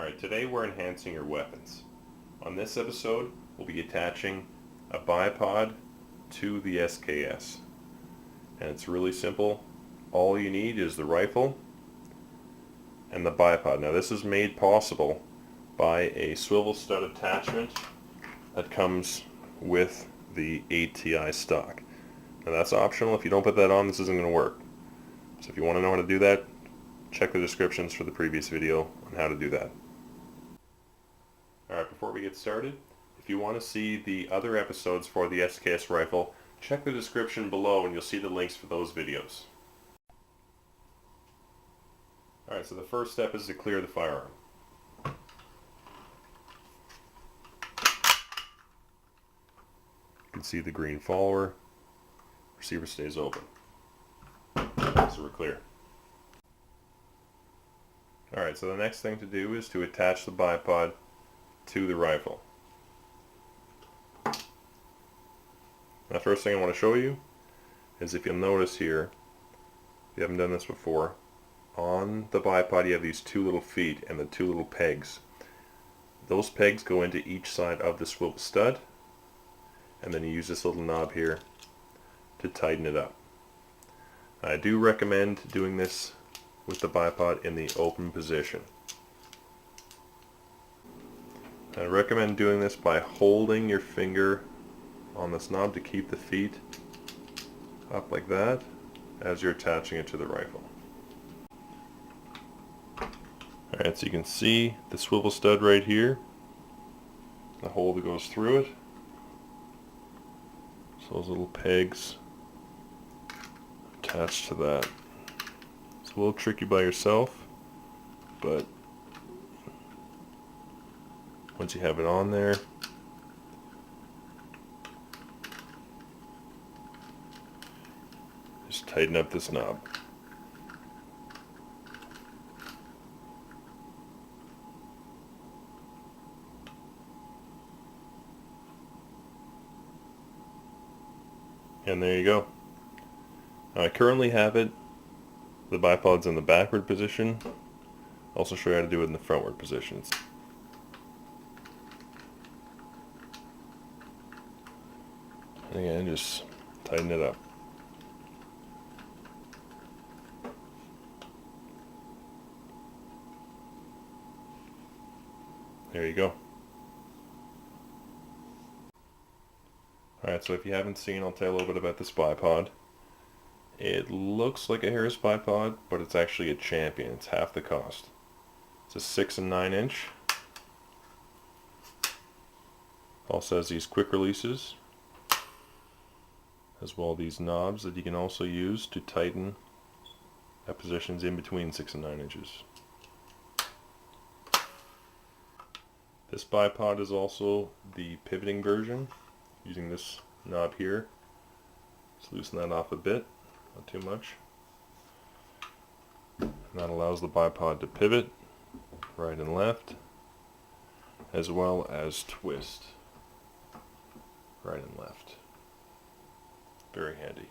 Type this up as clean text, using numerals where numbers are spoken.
Alright, today we're enhancing your weapons. On this episode, we'll be attaching a bipod to the SKS. And it's really simple. All you need is the rifle and the bipod. Now this is made possible by a swivel stud attachment that comes with the ATI stock. Now that's optional. If you don't put that on, this isn't going to work. So if you want to know how to do that, check the descriptions for the previous video on how to do that. Alright, before we get started, if you want to see the other episodes for the SKS rifle, check the description below and you'll see the links for those videos. Alright, so the first step is to clear the firearm. You can see the green follower. Receiver stays open. So we're clear. Alright, so the next thing to do is to attach the bipod to the rifle. The first thing I want to show you is, if you'll notice here, if you haven't done this before, on the bipod you have these two little feet and the two little pegs. Those pegs go into each side of the swivel stud, and then you use this little knob here to tighten it up. I do recommend doing this with the bipod in the open position. I recommend doing this by holding your finger on this knob to keep the feet up like that as you're attaching it to the rifle. Alright, so you can see the swivel stud right here, the hole that goes through it. So those little pegs attached to that. It's a little tricky by yourself, but once you have it on there, just tighten up this knob. And there you go. I currently have it, the bipod's in the backward position. I'll also show you how to do it in the frontward positions. And again, just tighten it up. There you go. Alright, so if you haven't seen, I'll tell you a little bit about this bipod. It looks like a Harris bipod, but it's actually a Champion. It's half the cost. It's a 6 and 9 inch. Also has these quick releases, as well as these knobs that you can also use to tighten at positions in between 6 and 9 inches. This bipod is also the pivoting version, using this knob here. Just loosen that off a bit, not too much. And that allows the bipod to pivot right and left, as well as twist right and left. Very handy.